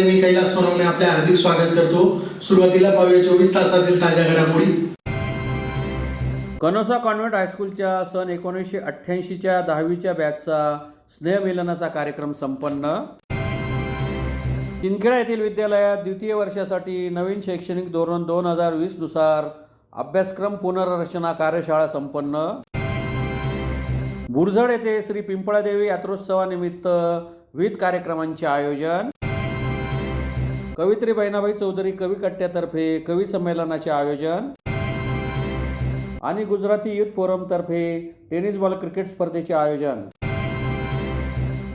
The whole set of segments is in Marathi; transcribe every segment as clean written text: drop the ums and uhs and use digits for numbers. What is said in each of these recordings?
मी कैलास सोनवणे आपले हार्दिक स्वागत करतो। सुरुवातीला पाहूया 24 तासातील ताज्या घडामोडी। कनोसा कॉन्व्हेंट हायस्कूलच्या सन 1988च्या 10वीच्या बॅचचा स्नेहमिलनाचा कार्यक्रम संपन्न। चिंदखेडा येथील विद्यालयात द्वितीय वर्षासाठी नवीन शैक्षणिक धोरण 2020 नुसार अभ्यासक्रम पुनर्रचना कार्यशाळा संपन्न। बुरझड येथे श्री पिंपळादेवी यात्रोत्सवानिमित्त विविध कार्यक्रमांचे आयोजन। कवित्री बहिणाबाई चौधरी कवी कट्ट्यातर्फे कवी संमेलनाचे आयोजन आणि गुजराती युथ फोरम तर्फे टेनिस बॉल क्रिकेट स्पर्धेचे आयोजन।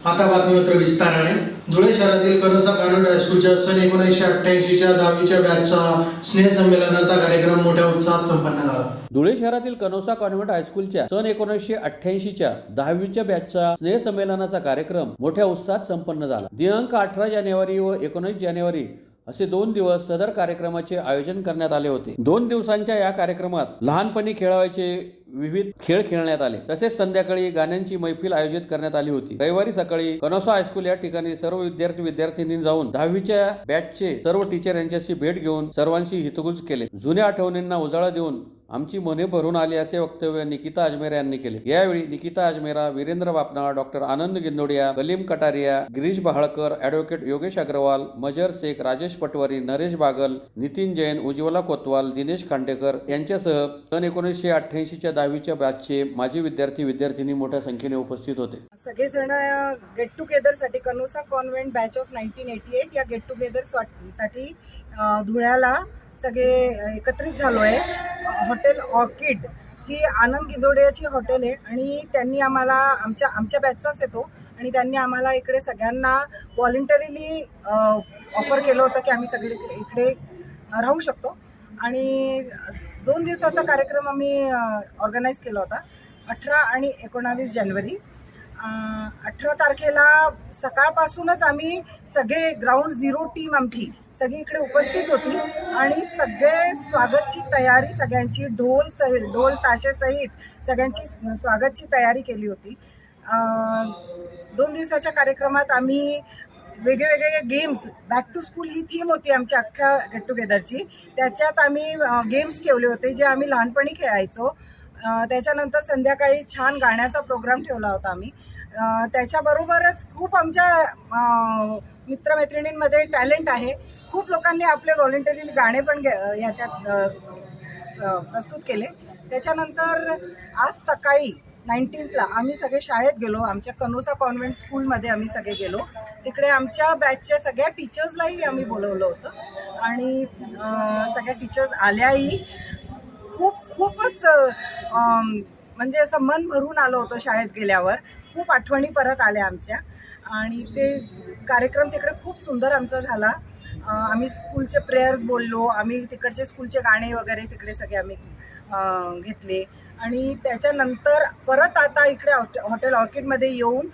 आता बातमीपत्र विस्ताराने। धुळे शहरातील कनोसा कॉन्व्हेंट हायस्कूलच्या सन 1988च्या 10वीच्या बॅचचा स्नेह संमेलनाचा कार्यक्रम मोठ्या उत्साहात संपन्न झाला। धुळे शहरातील कनोसा कॉन्व्हेंट हायस्कूलच्या सन 1988च्या 10वीच्या बॅचचा स्नेह संमेलनाचा कार्यक्रम मोठ्या उत्साहात संपन्न झाला। दिनांक 18 जानेवारी व 19 जानेवारी असे 2 दिवस सदर कार्यक्रमाचे आयोजन करण्यात आले होते। 2 दिवसांच्या या कार्यक्रमात लहानपणी खेळायचे विविध खेळ खेळण्यात आले, तसेच संध्याकाळी गाण्यांची मैफिल आयोजित करण्यात आली होती। रविवारी सकाळी कनोसा हायस्कूल या ठिकाणी सर्व विद्यार्थी-विद्यार्थिनींनी जाऊन 10वीच्या बॅचचे सर्व टीचर यांच्याशी भेट घेऊन सर्वांशी हितगुज केले। जुन्या आठवणींना उजाळा देऊन आमची मने भरून आली असे वक्तव्य निकिता अजमेरा यांनी केले। यावेळी निकिता अजमेरा, वीरेंद्र बापना, डॉक्टर आनंद गिंदोडिया, कलीम कटारिया, गिरीश बहाळकर, ॲडव्होकेट योगेश अग्रवाल, मजर शेख, राजेश पटवारी, नरेश बागल, नितीन जैन, उज्ज्वला कोतवाल, दिनेश खांडेकर यांच्यासह सन 1988च्या 10वीच्या बॅचचे माजी विद्यार्थी-विद्यार्थिनी मोठ्या संख्येने उपस्थित होते। सगळेजण गेट टुगेदर साठी कनोसा कॉन्व्हेंट बॅच ऑफ 1988 या गेट टुगेदर साठी धुळ्याला सगळे एकत्रित झालो आहे। हॉटेल ऑर्किड ही आनंद गिंदोडियाची हॉटेल आहे आणि त्यांनी आम्हाला आमच्या बॅचचाच येतो आणि त्यांनी आम्हाला इकडे सगळ्यांना व्हॉलंटरीली ऑफर केलं होतं की आम्ही सगळे इकडे राहू शकतो आणि 2 दिवसाचा कार्यक्रम आम्ही ऑर्गनाईज केला होता। 18 आणि 19 जानेवारी 18 तारखेला सकाळपासूनच आम्ही सगळे ग्राउंड झिरो टीम आमची सगळी इकडे उपस्थित होती आणि सगळे स्वागतची तयारी सगळ्यांची ढोल ताशेसहित सगळ्यांची स्वागतची तयारी केली होती। 2 दिवसाच्या कार्यक्रमात आम्ही वेगवेगळे गेम्स, बॅक टू स्कूल ही थीम होती आमच्या अख्ख्या गेट टुगेदरची। त्याच्यात आम्ही गेम्स ठेवले होते जे आम्ही लहानपणी खेळायचो। त्याच्यानंतर संध्याकाळी छान गाण्याचा प्रोग्राम ठेवला होता आम्ही। त्याच्याबरोबरच खूप आमच्या मित्रमैत्रिणींमध्ये टॅलेंट आहे। खूप लोकांनी आपले व्हॉलंटरी गाणे पण ह्याच्यात प्रस्तुत केले। त्याच्यानंतर आज सकाळी 19ला आम्ही सगळे शाळेत गेलो, आमच्या कनोसा कॉन्व्हेंट स्कूलमध्ये आम्ही सगळे गेलो। तिकडे आमच्या बॅचच्या सगळ्या टीचर्सलाही आम्ही बोलवलं होतं आणि सगळ्या टीचर्स आल्याही। खूपच म्हणजे असं मन भरून आलं होतं शाळेत गेल्यावर। खूप आठवणी परत आल्या आमच्या आणि ते कार्यक्रम तिकडे खूप सुंदर आमचा झाला। आम्ही स्कूलचे प्रेयर्स बोललो, आम्ही तिकडचे स्कूलचे गाणे वगैरे तिकडे सगळे आम्ही घेतले आणि त्याच्यानंतर परत आता इकडे हॉटेल ऑर्किडमध्ये येऊन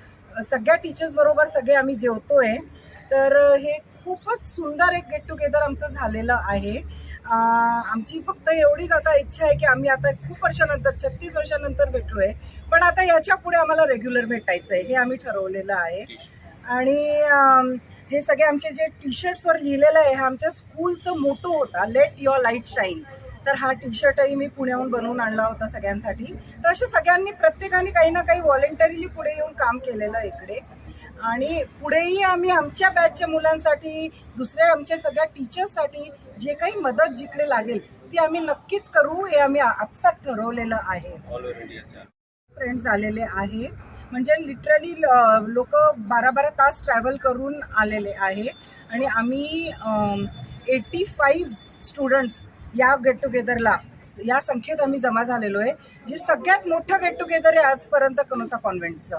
सगळ्या टीचर्स बरोबर सगळे आम्ही जेवतोय। तर हे खूपच सुंदर एक गेट टुगेदर आमचं झालेलं आहे। आमची फक्त एवढीच आता इच्छा आहे की आम्ही आता खूप वर्षानंतर 36 वर्षानंतर भेटलोय, पण आता याच्या पुढे आम्हाला रेग्युलर भेटायचं आहे हे आम्ही ठरवलेलं आहे। आणि हे सगळे आमचे जे टी शर्ट्सवर लिहिलेलं आहे हा आमच्या स्कूलचं मोटो होता, लेट युअर लाईट शाईन। तर हा टी शर्टही मी पुण्याहून बनवून आणला होता सगळ्यांसाठी। तर असे सगळ्यांनी प्रत्येकाने काही ना काही व्हॉलंटरीली पुढे येऊन काम केलेलं इकडे आणि पुढेही आम्ही आमच्या बॅचच्या मुलांसाठी, दुसऱ्या आमच्या सगळ्या टीचर्ससाठी जे काही मदत जिकडे लागेल ती आम्ही नक्कीच करू हे आम्ही आपसात ठरवलेलं आहे। फ्रेंड्स आलेले आहे, म्हणजे लिटरली लोक 12-12 तास ट्रॅव्हल करून आलेले आहे आणि आम्ही 85 स्टुडंट्स या गेट टुगेदरला या संख्येत आम्ही जमा झालेलो आहे, जे सगळ्यात मोठं गेट टुगेदर आहे आजपर्यंत कनोसा कॉन्व्हेंटचं।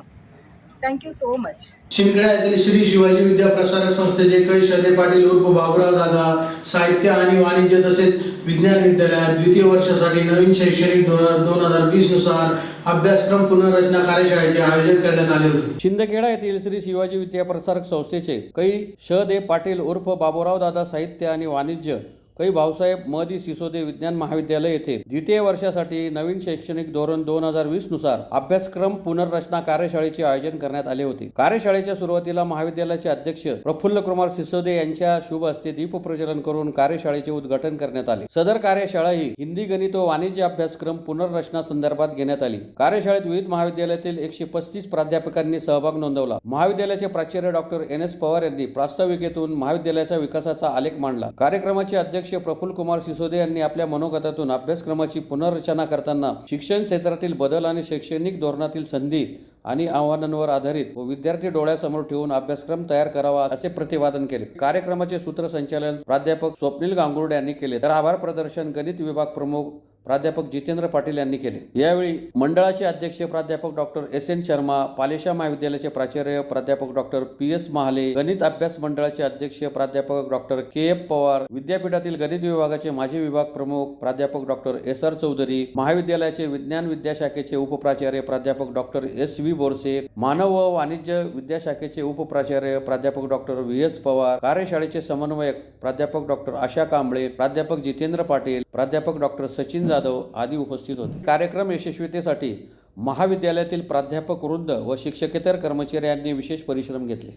Thank you so much. चिंदखेडा येथील श्री शिवाजी विद्या प्रसारक संस्थेचे कैलास पाटील उर्फ बाबुराव दादा साहित्य आणि वाणिज्य तसेच विज्ञान विद्यालयात द्वितीय वर्षासाठी नवीन शैक्षणिक धोरण 2020 नुसार अभ्यासक्रम पुनर्रचना कार्यशाळेचे आयोजन करण्यात आले होते। चिंदखेडा येथील श्री शिवाजी विद्या प्रसारक संस्थेचे कैलास पाटील उर्फ बाबुराव दादा साहित्य आणि वाणिज्य कै भाऊसाहेब म.दी. सिसोदे विज्ञान महाविद्यालय येथे द्वितीय वर्षासाठी नवीन शैक्षणिक धोरण 2020 नुसार अभ्यासक्रम पुनर्रचना कार्यशाळेचे आयोजन करण्यात आले होते। कार्यशाळेच्या सुरुवातीला महाविद्यालयाचे अध्यक्ष प्रफुल्ल कुमार सिसोदे यांच्या शुभ हस्ते दीप प्रज्वलन करून कार्यशाळेचे उद्घाटन करण्यात आले। सदर कार्यशाळा ही हिंदी, गणित व वाणिज्य अभ्यासक्रम पुनर्रचना संदर्भात घेण्यात आली। कार्यशाळेत विविध महाविद्यालयातील 135 प्राध्यापकांनी सहभाग नोंदवला। महाविद्यालयाचे प्राचार्य डॉक्टर NS पवार यांनी प्रास्ताविकेतून महाविद्यालयाच्या विकासाचा आलेख मांडला। कार्यक्रमाचे अध्यक्ष प्रफुल्ल कुमार सिसोदे यांनी आपल्या मनोगतातून अभ्यासक्रमाची पुनर्रचना करताना शिक्षण क्षेत्रातील बदल आणि शैक्षणिक धोरणातील संधी आणि आव्हानांवर आधारित व विद्यार्थी डोळ्यासमोर ठेवून अभ्यासक्रम तयार करावा असे प्रतिपादन केले। कार्यक्रमाचे सूत्रसंचालन प्राध्यापक स्वप्नील गांगुर्डे यांनी केले, तर आभार प्रदर्शन गणित विभाग प्रमुख प्राध्यापक जितेंद्र पाटील यांनी केले। यावेळी मंडळाचे अध्यक्ष प्राध्यापक डॉक्टर SN शर्मा, पालेशा महाविद्यालयाचे प्राचार्य प्राध्यापक डॉक्टर PS महाले, गणित अभ्यास मंडळाचे अध्यक्ष प्राध्यापक डॉक्टर KF पवार, विद्यापीठातील गणित विभागाचे माजी विभाग प्रमुख प्राध्यापक डॉक्टर SR चौधरी, महाविद्यालयाचे विज्ञान विद्याशाखेचे उपप्राचार्य प्राध्यापक डॉक्टर SV बोरसे, मानव व वाणिज्य विद्याशाखेचे उपप्राचार्य प्राध्यापक डॉक्टर VS पवार, कार्यशाळेचे समन्वयक प्राध्यापक डॉक्टर आशा कांबळे, प्राध्यापक जितेंद्र पाटील, प्राध्यापक डॉक्टर सचिन जाधव आदी उपस्थित होते। कार्यक्रम यशस्वीतेसाठी महाविद्यालयातील प्राध्यापक वृंद व शिक्षकेतर कर्मचाऱ्यांनी विशेष परिश्रम घेतले।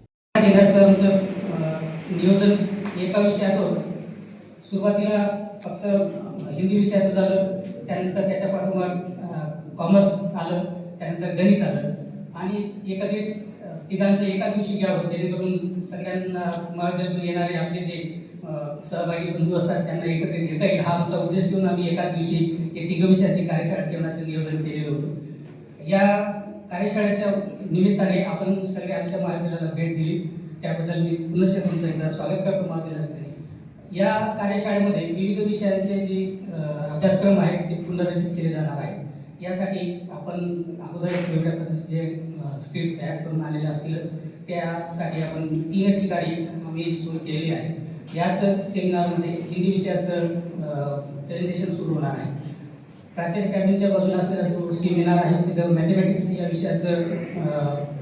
नियोजन एका विषयाचं होतं। सुरुवातीला फक्त हिंदी विषयाचं झालं, त्यानंतर त्याच्या पाठोपाठ कॉमर्स आलं, त्यानंतर गणित आलं आणि एकत्रित तिघांचं एका दिवशी घ्यावं होतं, जेणेकरून सगळ्यांना महाविद्यालयातून येणारे आपले जे सहभागी बंधू असतात त्यांना एकत्रित घेता येईल हा आमचा उद्देश ठेवून आम्ही एका दिवशी हे तिघ विषयाची कार्यशाळा ठेवण्याचं नियोजन केलेलं होतं। या कार्यशाळेच्या निमित्ताने आपण सगळे आमच्या महाविद्यालयाला भेट दिली, त्याबद्दल मी पुनश्च तुमचं एकदा स्वागत करतो महाविद्यालयाचे। या कार्यशाळेमध्ये विविध विषयांचे जे अभ्यासक्रम आहेत ते पुनर्रचित केले जाणार आहेत। यासाठी आपण अगोदरच वेगळ्या पद्धतीचे स्क्रिप्ट तयार करून आलेले असतीलच, त्यासाठी आपण 3 ठिकाणी आम्ही सोय केलेली आहे। याच सेमिनारमध्ये हिंदी विषयाचं प्रेझेंटेशन सुरू होणार आहे। प्राचार्य कॅबिनच्या बाजूला असलेला जो सेमिनार आहे तिथं मॅथमॅटिक्स या विषयाचं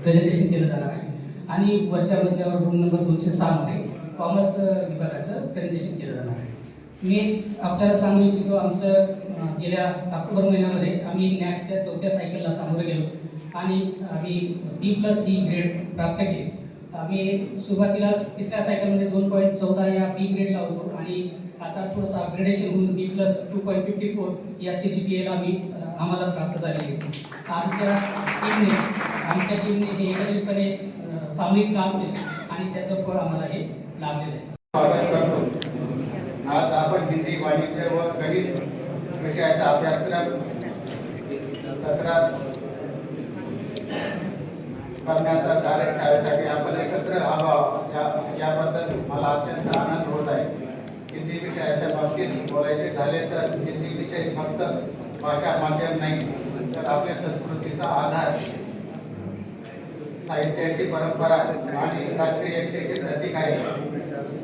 प्रेझेंटेशन केलं जाणार आहे आणि वरच्या मजल्यावर रूम नंबर 206 मध्ये कॉमर्स विभागाचं प्रेझेंटेशन केलं जाणार आहे। मी आपल्याला सांगू इच्छितो, आमचं गेल्या ऑक्टोबर महिन्यामध्ये आम्ही NAAC च्या 4थ्या सायकलला सामोरं गेलो आणि आम्ही B+E ग्रेड प्राप्त केले। आम्ही सुरुवातीला 3ऱ्या सायकलमध्ये 2.14 या B ग्रेडला होतो आणि आता थोडंसं अपग्रेडेशन होऊन B+2.54 या CGPA आम्हाला प्राप्त झालेली आहे। आमच्या टीमने हे एकत्रितपणे सामूहिक काम केले आणि त्याचं फळ आम्हाला हे लाभलेलं आहे। स्वागत करतो। आज आपण हिंदी, वाणिज्य व गणित विषयाचा अभ्यासक्रम तक्रार करण्याचा कार्यशाळेसाठी आपण एकत्र आहोत याबद्दल मला अत्यंत आनंद होत आहे। हिंदी विषयाच्या बाबतीत बोलायचे झाले तर हिंदी विषय फक्त भाषा माध्यम नाही, तर आपल्या संस्कृतीचा आधार, साहित्याची परंपरा आणि राष्ट्रीय एकतेचे प्रतीक आहे।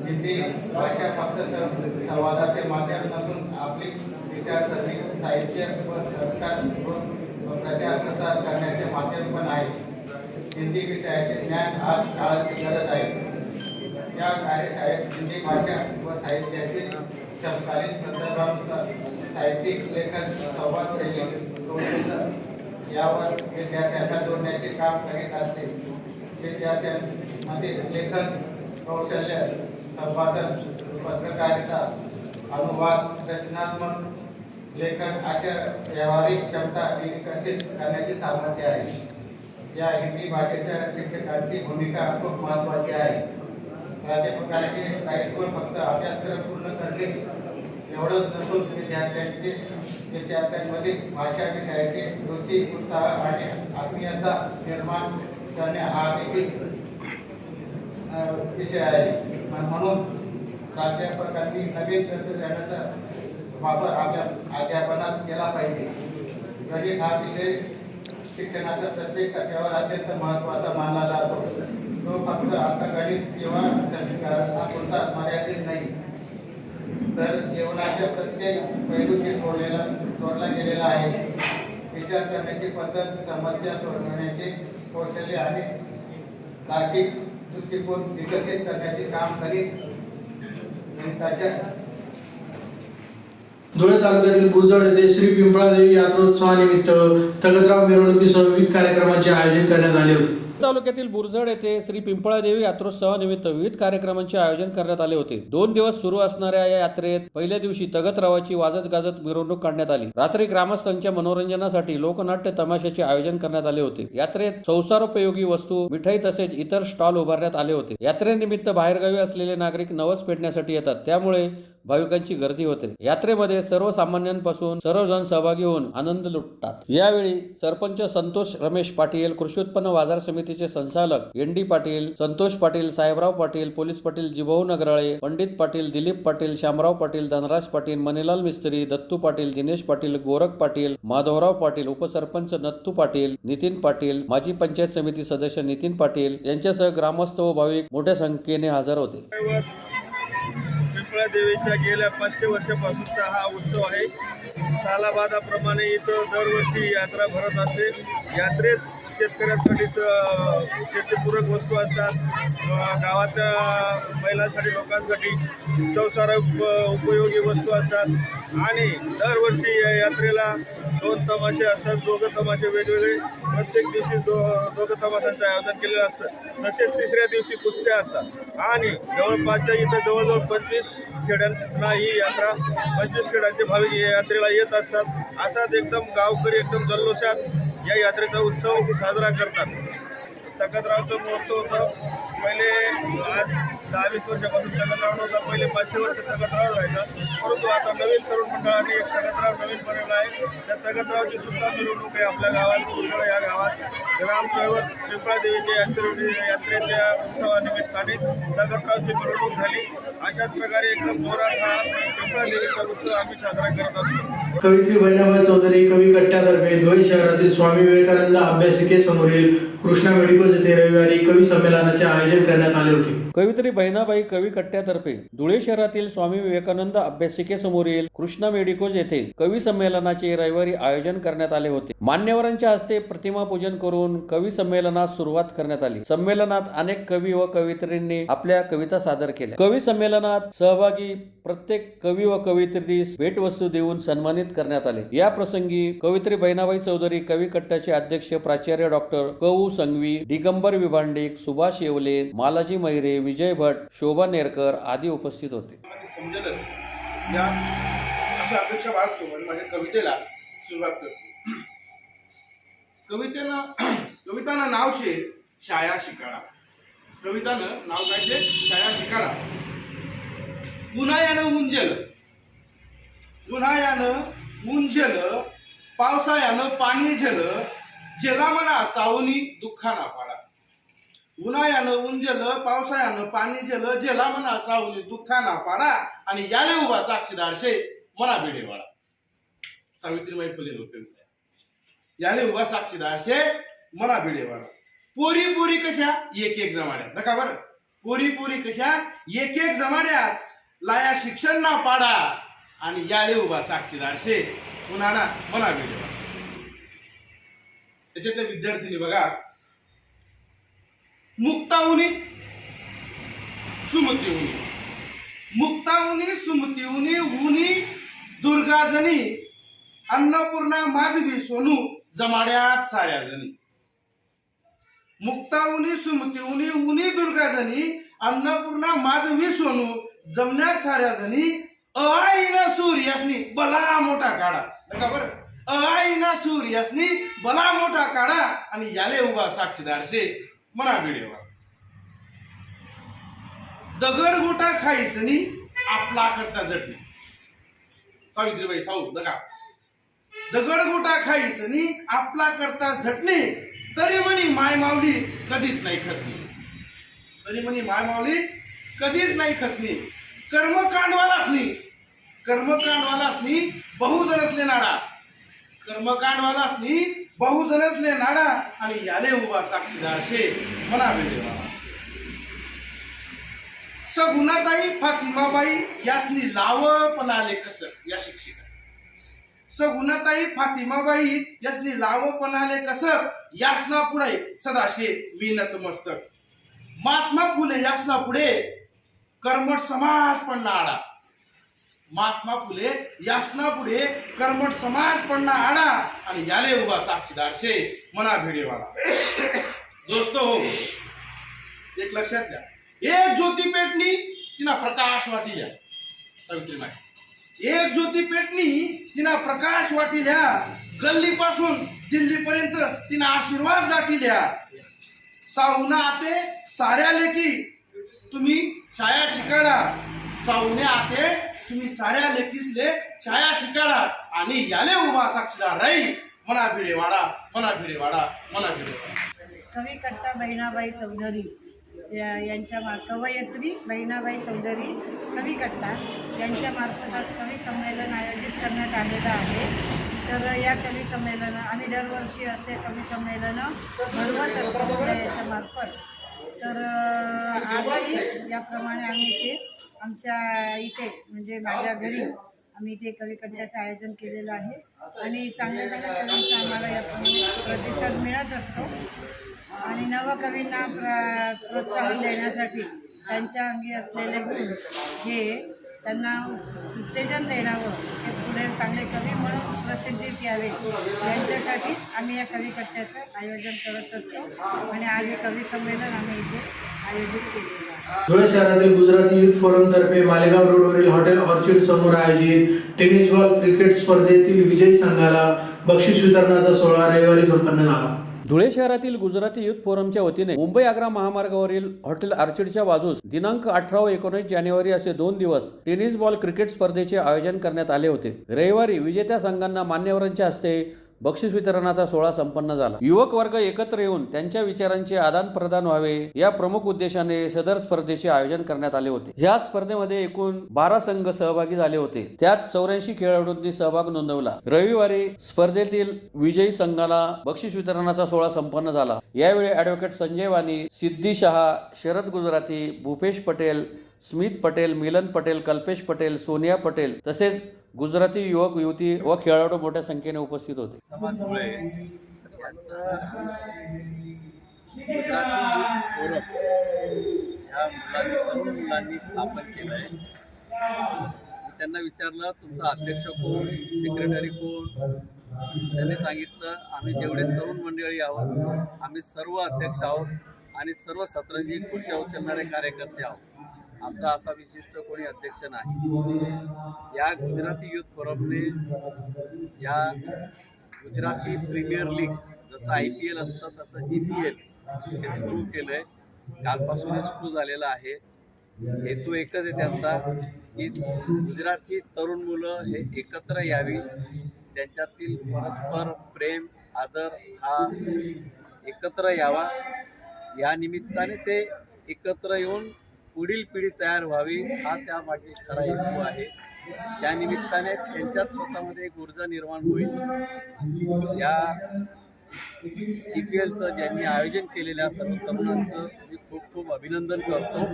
हिंदी भाषा फक्त संवादाचे माध्यम नसून आपली विचारसरणी, साहित्य व संस्कार व प्रचार प्रसार करण्याचे माध्यम पण आहे। हिंदी विषयाचे ज्ञान आज काळाची गरज आहे। या कार्यशाळेत हिंदी भाषा व साहित्याचे समकालीन संदर्भानुसार साहित्यिक लेखन, संवाद शैली, कौशल्य यावर विद्यार्थ्यांना जोडण्याचे काम करीत असते। विद्यार्थ्यांमध्ये लेखन कौशल्य, संपादन, पत्रकारिता, अनुवाद, रचनात्मक लेखन अशा व्यावहारिक क्षमता विकसित करण्याचे सामर्थ्य आहे। या हिंदी भाषेच्या शिक्षकांची भूमिका खूप महत्त्वाची आहे। प्राध्यापकांचे दायित्व फक्त अभ्यासक्रम पूर्ण करणे एवढंच नसून विद्यार्थ्यांमध्ये भाषा विषयाची रुची, उत्साह आणि आत्मीयता निर्माण करणे हा देखील विषय आहे। म्हणून प्राध्यापकांनी नवीन तंत्रज्ञानाचा वापर आपल्या अध्यापनात केला पाहिजे। गणित हा विषय शिक्षणाच्या प्रत्येक टप्प्यावर अत्यंत महत्त्वाचा मानला जातो। तो फक्त अंकगणित किंवा समीकरणापुरता मर्यादित नाही, तर जीवनाच्या प्रत्येक पैलूशी जोडला गेलेला आहे। विचार करण्याची पद्धत, समस्या सोडवण्याचे कौशल्य आणि तार्किक दृष्टिकोन विकसित करण्याचे काम करीत गणिताच्या धुळे तालुक्यातील बुरजड येथे श्री पिंपळादेवी यात्रोत्सवानिमित्त तगतराव मिरवणुकीसह विविध कार्यक्रमांचे आयोजन करण्यात आले होते. तालुक्यातील बुरजड येथे श्री पिंपळादेवी यात्रोत्सवानिमित्त विविध कार्यक्रमांचे आयोजन करण्यात आले होते. 2 दिवस सुरू असणाऱ्या या यात्रेत पहिल्या दिवशी तगतरावाची वाजत गाजत मिरवणूक काढण्यात आली. रात्री ग्रामस्थांच्या मनोरंजनासाठी लोकनाट्य तमाशाचे आयोजन करण्यात आले होते. यात्रेत संसारोपयोगी वस्तू, मिठाई तसेच इतर स्टॉल उभारण्यात आले होते. यात्रेनिमित्त बाहेरगावी असलेले नागरिक नवस पेटण्यासाठी येतात, त्यामुळे भाविकांची गर्दी होते. यात्रेमध्ये सर्वसामान्यांपासून सर्वजण सहभागी होऊन आनंद लुटतात. यावेळी सरपंच संतोष रमेश पाटील, कृषी उत्पन्न बाजार समितीचे संचालक N D Patil, Santosh Patil, Sahebrao Patil, police Patil Jibhau Nagrale, Pandit Patil, Dilip Patil, Shyamrao Patil, Dhanraj Patil, Manilal Mistry, Dattu Patil, Dinesh Patil, Gorakh Patil, Madhavrao Patil, उपसरपंच नत्तू पाटील, नितीन पाटील, माजी पंचायत समिती सदस्य नितीन पाटील यांच्यासह ग्रामस्थ व भाविक मोठ्या संख्येने हजर होते. पिंपळादेवीच्या गेल्या 500 वर्षापासूनचा हा उत्सव आहे. सालाबादाप्रमाणे इथं दरवर्षी यात्रा भरत असते. यात्रेत शेतकऱ्यांसाठी शेतीपूरक वस्तू असतात, गावातल्या महिलांसाठी, लोकांसाठी संसार उपयोगी वस्तू असतात आणि दरवर्षी या यात्रेला 2 तमाशे असतात. 2 तमाशे वेगवेगळे, प्रत्येक दिवशी 2 तमाशांचं आयोजन केलेलं असतं. तसेच 3ऱ्या दिवशी कुस्त्या असतात आणि जवळपासच्या इथं जवळजवळ 25 खेड्यांना ही यात्रा 25 खेड्यांचे भाविक या यात्रेला येत असतात. असाच एकदम गावकरी एकदम जल्लोषात या यात्रेचा उत्सव साजरा करतात. तगतरावचं महोत्सव होतं पहिले, आज 10-20 वर्षापासून तगतराव नव्हता. पहिले 500 वर्ष तगतराव व्हायचा, परंतु आता नवीन तरुण मंडळाने एक तगतराव नवीन बनवला आहे. त्या तगतरावची सुद्धा मिरवणूक आहे आपल्या गावात. बुरजड या गावात ग्रामदैवत पिंपळादेवीच्या यात्रेच्या उत्सवानिमित्ताने तगतरावची मिरवणूक झाली. अशाच प्रकारे एकदम जोरात हा पिंपळादेवीचा उत्सव आम्ही साजरा करत असतो. कवयित्री बहिणाबाई चौधरी कवी कट्ट्यातर्फे धुळे शहरातील स्वामी विवेकानंद अभ्यासिकेसमोरील कृष्णा मेडिकल येथे रविवारी कवी संमेलनाचे आयोजन करण्यात आले होते. कवयित्री बहिणाबाई कवी कट्ट्यातर्फे धुळे शहरातील स्वामी विवेकानंद अभ्यासिकेसमोरील कृष्णा मेडिकोज येथे कवी संमेलनाचे रविवारी आयोजन करण्यात आले होते. मान्यवरांच्या हस्ते प्रतिमा पूजन करून कवी संमेलनास सुरुवात करण्यात आली. संमेलनात अनेक कवी व कवयित्रींनी आपल्या कविता सादर केल्या. कवी संमेलनात सहभागी प्रत्येक कवी व कवयित्रीस भेटवस्तू देऊन सन्मानित करण्यात आले. या प्रसंगी कवयित्री बहिणाबाई चौधरी कवी कट्ट्याचे अध्यक्ष प्राचार्य डॉक्टर कऊ संघवी, दिगंबर विभांडिक, सुभाष येवले, मालाजी मैरे, विजय भट, शोभा नेरकर आदी उपस्थित होते. समजेलच या अशा अपेक्षा बाळगतो आणि माझ्या कवितेला सुरुवात करतो. कवितानं नाव शे शाया शिकाळा. कवितानं नाव काय शे शाया शिकाळा. उन्हाळ्यानं उंजल, पावसाळ्यानं पाणी झल, जेला मना सावनी दुःखाना पाडा. उन्हाळ्यानं उंजल, पावसाळ्यानं पाणी झल, जेला मना सावनी दुःखाना पाडा आणि याले उभा साक्षीदार शे मना बिडेवाडा. सावित्रीबाई फुले होते. याले उभा साक्षीदार शे मना बिडेवाडा. पोरी पोरी कशा एक एक जमाड्यात. नका बरं, पोरी पोरी कशा एक एक जमाड्यात, लाया शिक्षण ना पाडा आणि याले उभा साक्षीदार शे पुन्हा मना बिडेवाडा. त्याच्यातल्या विद्यार्थिनी बघा, मुक्ताउनी सुमतीउनी, मुक्ताउनी सुमतीउनी, उनी दुर्गाजनी, अन्नपूर्णा माधवी सोनू जमाड्यात सायाजनी. मुक्ताउनी सुमतीउनी, उनी दुर्गाजनी, अन्नपूर्णा माधवी सोनू जमण्यात साऱ्याजनी, अआईना सूर्यासनी बला मोठा काढा. नका बरं, अआईना सूर्यासनी बला मोठा काढा आणि याले उभा साक्षीदार शे मना बिडेवा. दगड गोटा खाईसनी आपला करता झटणी. सावित्रीबाई साऊ बघा, दगड गोटा खाईसनी आपला करता झटणे, तरी म्हणी माय माऊली कधीच नाही खचली. तरी म्हणी माय माऊली कधीच नाही खचली. कर्मकांडवालासनी बहुजनसले नाडा. कर्मकांडवालासनी बहुजनसले नाडा आणि याले उभा साक्षीदार शे मना बिडेवा. सगुणाताई फातिमाबाई यासनी लाव पणाले कसर. या शिक्षिका सगुणाताई फातिमाबाई यासनी लाव पणाले कसर, यासना पुढे सदाशे विनत मस्तक. महात्मा फुले यासना पुढे कर्मठ समाज पण नाडा. महात्मा फुले यासना पुढे कर्मठ समाज पडना आडा आणि याले उभा साक्षीदार शे मना भिडेवाला. दोस्तो हो, एक लक्षात घ्या, एक ज्योती पेटणी तिना प्रकाश वाटिल्या. सावित्रीबाई, एक ज्योती पेटणी तिना प्रकाश वाटिल्या. गल्लीपासून दिल्लीपर्यंत तिना आशीर्वाद दाटिल्या. सावना आते साऱ्या लेकी तुम्ही छाया शिकाडा. सावने आते तुम्ही साऱ्या लेकीसले छाया शिकाडा आणि याले उभा साक्षीदार राही मना भिडेवाडा, मना भिडेवाडा, मना भिडेवाडा. कवी कट्टा बहिणाबाई चौधरी यांच्या कवयित्री बहिणाबाई चौधरी कवी कट्टा यांच्यामार्फत आज कवी संमेलन आयोजित करण्यात आलेलं आहे. तर या कवी संमेलन आम्ही दरवर्षी असे कवी संमेलनं भरवत असतो याच्यामार्फत. तर आजही याप्रमाणे आम्ही ते आमच्या इथे म्हणजे माझ्या घरी आम्ही इथे कवी कट्ट्याचं आयोजन केलेलं आहे आणि चांगल्या चांगल्या कवींचा आम्हाला याप्रमाणे प्रतिसाद मिळत असतो. आणि नवकवींना प्रोत्साहन देण्यासाठी त्यांच्या अंगी असलेले गुण हे त्यांना उत्तेजन देणावं, ते पुढे चांगले कवी म्हणून प्रसिद्धीस यावे यांच्यासाठी आम्ही या कवी कट्ट्याचं आयोजन करत असतो आणि आज हे कवी संमेलन आम्ही इथे आयोजित केलेलं आहे. धुळे शहरातील गुजराती युथ फोरम तर्फे मालेगाव रोडवरील हॉटेल ऑर्चिड समोर आयोजित टेनिस बॉल क्रिकेट स्पर्धेतील विजयी संघाला बक्षीस वितरणाचा सोहळा रविवारी संपन्न झाला. धुळे शहरातील गुजराती युथ फोरमच्या वतीने मुंबई आग्रा महामार्गावरील हॉटेल ऑर्चिडच्या बाजूस दिनांक 18 व 19 जानेवारी असे 2 दिवस टेनिस बॉल क्रिकेट स्पर्धेचे आयोजन करण्यात आले होते. रविवारी विजेत्या संघांना मान्यवरांच्या हस्ते बक्षीस वितरणाचा सोहळा संपन्न झाला. युवक वर्ग एकत्र येऊन त्यांच्या विचारांचे आदान प्रदान व्हावे या प्रमुख उद्देशाने सदर स्पर्धेचे आयोजन करण्यात आले होते. या स्पर्धेमध्ये एकूण 12 संघ सहभागी झाले होते. त्यात 84 खेळाडूंनी सहभाग नोंदवला. रविवारी स्पर्धेतील विजयी संघाला बक्षीस वितरणाचा सोहळा संपन्न झाला. यावेळी ॲडव्होकेट संजय वाणी, सिद्धी शहा, शरद गुजराती, भूपेश पटेल, स्मित पटेल, मिलन पटेल, कल्पेश पटेल, सोनिया पटेल तसेच गुजराती युवक युवती व खेळाडू मोठ्या संख्येने उपस्थित होते. समाज धुळे यांचं गुजराती फोरम ह्या तरुण मुलांनी स्थापन केलं आहे. त्यांना विचारलं तुमचा अध्यक्ष कोण, सेक्रेटरी कोण. त्यांनी सांगितलं आम्ही जेवढे तरुण मंडळी आहोत आम्ही सर्व अध्यक्ष आहोत आणि सर्व सतरंजी खुर्च्या उचलणारे कार्यकर्ते आहोत. आमचा असा विशिष्ट कोणी अध्यक्ष नाही. या गुजराती युथ फोरमने या गुजराती प्रीमियर लीग जसं IPL असतं तसं GPL हे सुरू केलं आहे. कालपासून हे सुरू झालेलं आहे. हेतू एकच आहे त्यांचा की गुजराती तरुण मुलं हे एकत्र यावी, त्यांच्यातील परस्पर प्रेम आदर हा एकत्र यावा. या निमित्ताने ते एकत्र येऊन पुढील पिढी तयार व्हावी हा त्यामागे खरा हेतू आहे. त्या निमित्ताने त्यांच्यात स्वतःमध्ये एक ऊर्जा निर्माण होईल. या GPLचं ज्यांनी आयोजन केलेल्या सर्व तरुणांचं मी खूप खूप अभिनंदन करतो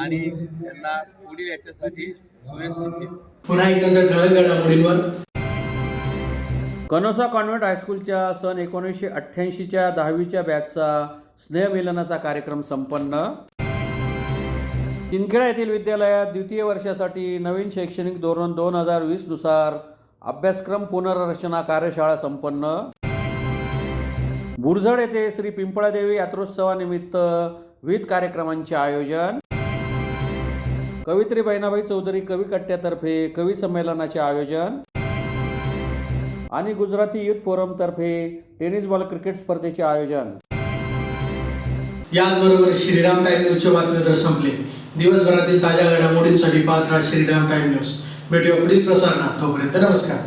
आणि त्यांना पुढील याच्यासाठी शुभेच्छा देतो. पुन्हा एकदा ठळक घडामोडींवर. कनोसा कॉन्व्हेंट हायस्कूलच्या सन 1988च्या 10वीच्या बॅचचा स्नेहमिलनाचा कार्यक्रम संपन्न. चिंदखेडा येथील विद्यालयात द्वितीय वर्षासाठी नवीन शैक्षणिक धोरण 2020 नुसार अभ्यासक्रम पुनर्रचना कार्यशाळा संपन्न. बुरझड येथे श्री पिंपळादेवी यात्रोत्सवानिमित्त विविध कार्यक्रमांचे आयोजन. कवयित्री बहिणाबाई चौधरी कवी कट्ट्यातर्फे कवी संमेलनाचे आयोजन आणि गुजराती युथ फोरम तर्फे टेनिस बॉल क्रिकेट स्पर्धेचे आयोजन. याचबरोबर श्रीराम टाइम न्यूजचे बातमीपत्र संपले. दिवसभरातील ताज्या घडामोडींसाठी पाहत राहा श्रीराम टाइम न्यूज. भेटूया पुढील प्रसारणात. तोपर्यंत नमस्कार.